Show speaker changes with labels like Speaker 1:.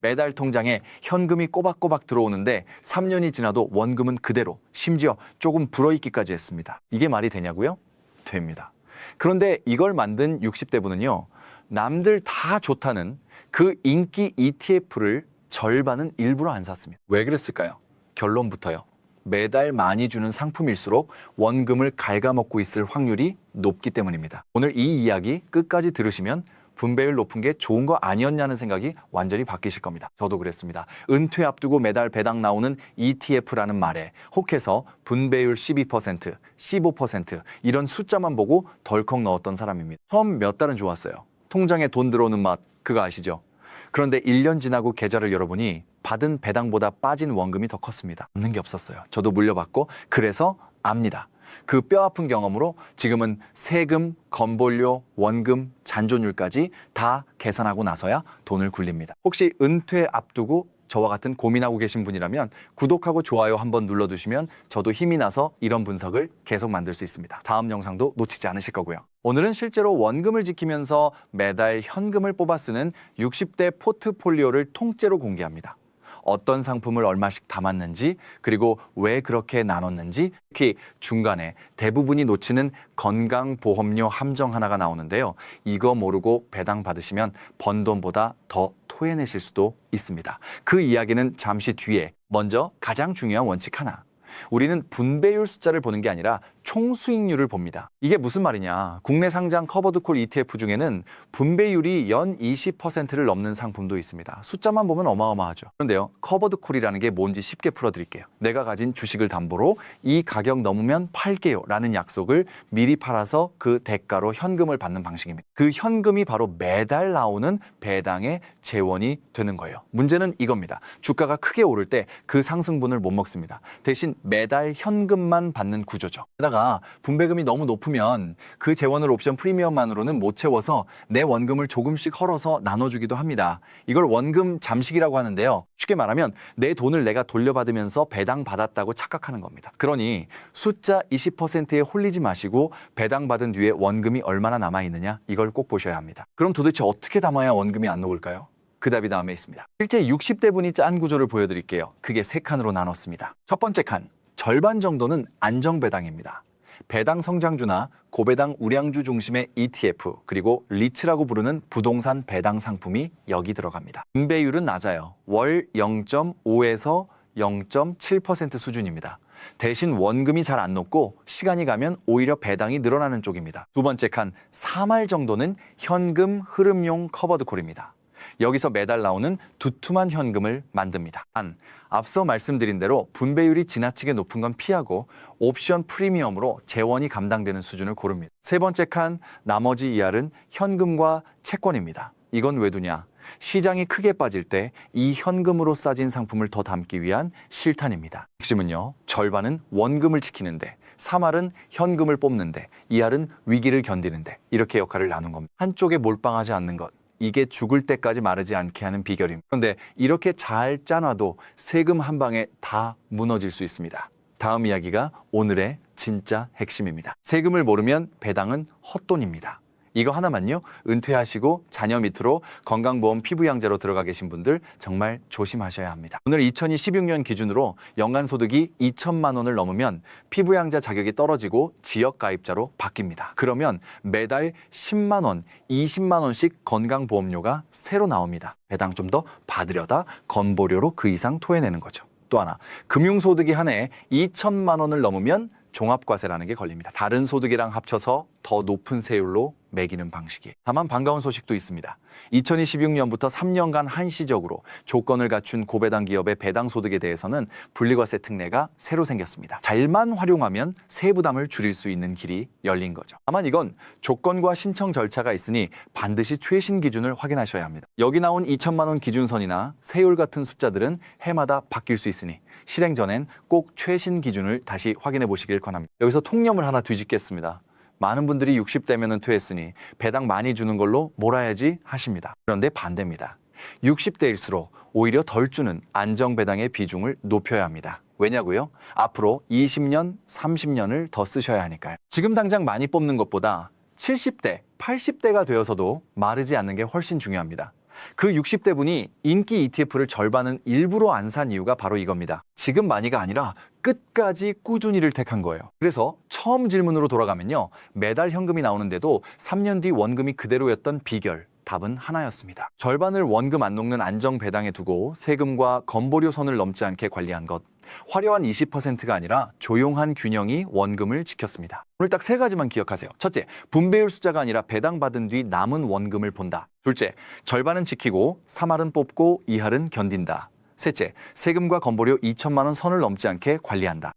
Speaker 1: 매달 통장에 현금이 꼬박꼬박 들어오는데 3년이 지나도 원금은 그대로, 심지어 조금 불어있기까지 했습니다. 이게 말이 되냐고요? 됩니다. 그런데 이걸 만든 60대 분은요, 남들 다 좋다는 그 인기 ETF를 절반은 일부러 안 샀습니다. 왜 그랬을까요? 결론부터요. 매달 많이 주는 상품일수록 원금을 갉아먹고 있을 확률이 높기 때문입니다. 오늘 이 이야기 끝까지 들으시면 분배율 높은 게 좋은 거 아니었냐는 생각이 완전히 바뀌실 겁니다. 저도 그랬습니다. 은퇴 앞두고 매달 배당 나오는 ETF라는 말에 혹해서 분배율 12%, 15% 이런 숫자만 보고 덜컥 넣었던 사람입니다. 처음 몇 달은 좋았어요. 통장에 돈 들어오는 맛, 그거 아시죠? 그런데 1년 지나고 계좌를 열어보니 받은 배당보다 빠진 원금이 더 컸습니다. 없는 게 없었어요. 저도 물려받고 그래서 압니다. 그 뼈아픈 경험으로 지금은 세금, 건보료, 원금, 잔존율까지 다 계산하고 나서야 돈을 굴립니다. 혹시 은퇴 앞두고 저와 같은 고민하고 계신 분이라면 구독하고 좋아요 한번 눌러두시면 저도 힘이 나서 이런 분석을 계속 만들 수 있습니다. 다음 영상도 놓치지 않으실 거고요. 오늘은 실제로 원금을 지키면서 매달 현금을 뽑아 쓰는 60대 포트폴리오를 통째로 공개합니다. 어떤 상품을 얼마씩 담았는지, 그리고 왜 그렇게 나눴는지, 특히 중간에 대부분이 놓치는 건강보험료 함정 하나가 나오는데요. 이거 모르고 배당 받으시면 번 돈보다 더 토해내실 수도 있습니다. 그 이야기는 잠시 뒤에. 먼저 가장 중요한 원칙 하나. 우리는 분배율 숫자를 보는 게 아니라 총 수익률을 봅니다. 이게 무슨 말이냐? 국내 상장 커버드콜 ETF 중에는 분배율이 연 20%를 넘는 상품도 있습니다. 숫자만 보면 어마어마하죠. 그런데요, 커버드콜이라는 게 뭔지 쉽게 풀어드릴게요. 내가 가진 주식을 담보로 이 가격 넘으면 팔게요 라는 약속을 미리 팔아서 그 대가로 현금을 받는 방식입니다. 그 현금이 바로 매달 나오는 배당의 재원이 되는 거예요. 문제는 이겁니다. 주가가 크게 오를 때 그 상승분을 못 먹습니다. 대신 매달 현금만 받는 구조죠. 게다가 분배금이 너무 높으면 그 재원을 옵션 프리미엄만으로는 못 채워서 내 원금을 조금씩 헐어서 나눠주기도 합니다. 이걸 원금 잠식이라고 하는데요. 쉽게 말하면 내 돈을 내가 돌려받으면서 배당 받았다고 착각하는 겁니다. 그러니 숫자 20%에 홀리지 마시고 배당 받은 뒤에 원금이 얼마나 남아있느냐, 이걸 꼭 보셔야 합니다. 그럼 도대체 어떻게 담아야 원금이 안 녹을까요? 그 답이 다음에 있습니다. 실제 60대 분이 짠 구조를 보여드릴게요. 크게 세 칸으로 나눴습니다. 첫 번째 칸, 절반 정도는 안정배당입니다. 배당 성장주나 고배당 우량주 중심의 ETF, 그리고 리츠라고 부르는 부동산 배당 상품이 여기 들어갑니다. 분배율은 낮아요. 월 0.5에서 0.7% 수준입니다. 대신 원금이 잘 안 녹고 시간이 가면 오히려 배당이 늘어나는 쪽입니다. 두 번째 칸, 3할 정도는 현금 흐름용 커버드콜입니다. 여기서 매달 나오는 두툼한 현금을 만듭니다. 단, 앞서 말씀드린 대로 분배율이 지나치게 높은 건 피하고 옵션 프리미엄으로 재원이 감당되는 수준을 고릅니다. 세 번째 칸, 나머지 2할은 현금과 채권입니다. 이건 왜 두냐? 시장이 크게 빠질 때 이 현금으로 싸진 상품을 더 담기 위한 실탄입니다. 핵심은요, 절반은 원금을 지키는데, 3할은 현금을 뽑는데, 2할은 위기를 견디는데, 이렇게 역할을 나눈 겁니다. 한쪽에 몰빵하지 않는 것. 이게 죽을 때까지 마르지 않게 하는 비결입니다. 그런데 이렇게 잘 짜놔도 세금 한 방에 다 무너질 수 있습니다. 다음 이야기가 오늘의 진짜 핵심입니다. 세금을 모르면 배당은 헛돈입니다. 이거 하나만요, 은퇴하시고 자녀 밑으로 건강보험 피부양자로 들어가 계신 분들 정말 조심하셔야 합니다. 오늘 2016년 기준으로 연간소득이 2천만 원을 넘으면 피부양자 자격이 떨어지고 지역가입자로 바뀝니다. 그러면 매달 10만 원, 20만 원씩 건강보험료가 새로 나옵니다. 배당 좀 더 받으려다 건보료로 그 이상 토해내는 거죠. 또 하나, 금융소득이 한 해에 2천만 원을 넘으면 종합과세라는 게 걸립니다. 다른 소득이랑 합쳐서 더 높은 세율로 매기는 방식이에요. 다만 반가운 소식도 있습니다. 2026년부터 3년간 한시적으로 조건을 갖춘 고배당 기업의 배당 소득에 대해서는 분리과세 특례가 새로 생겼습니다. 잘만 활용하면 세부담을 줄일 수 있는 길이 열린 거죠. 다만 이건 조건과 신청 절차가 있으니 반드시 최신 기준을 확인하셔야 합니다. 여기 나온 2천만 원 기준선이나 세율 같은 숫자들은 해마다 바뀔 수 있으니 실행 전엔 꼭 최신 기준을 다시 확인해 보시길 권합니다. 여기서 통념을 하나 뒤집겠습니다. 많은 분들이 60대면 은퇴했으니 배당 많이 주는 걸로 몰아야지 하십니다. 그런데 반대입니다. 60대일수록 오히려 덜 주는 안정배당의 비중을 높여야 합니다. 왜냐고요? 앞으로 20년, 30년을 더 쓰셔야 하니까요. 지금 당장 많이 뽑는 것보다 70대, 80대가 되어서도 마르지 않는 게 훨씬 중요합니다. 그 60대 분이 인기 ETF를 절반은 일부러 안 산 이유가 바로 이겁니다. 지금 많이가 아니라 끝까지 꾸준히를 택한 거예요. 그래서 처음 질문으로 돌아가면요. 매달 현금이 나오는데도 3년 뒤 원금이 그대로였던 비결. 답은 하나였습니다. 절반을 원금 안 녹는 안정 배당에 두고 세금과 건보료 선을 넘지 않게 관리한 것. 화려한 20%가 아니라 조용한 균형이 원금을 지켰습니다. 오늘 딱 3가지만 기억하세요. 첫째, 분배율 숫자가 아니라 배당받은 뒤 남은 원금을 본다. 둘째, 절반은 지키고 3할은 뽑고 2할은 견딘다. 셋째, 세금과 건보료 2천만 원 선을 넘지 않게 관리한다.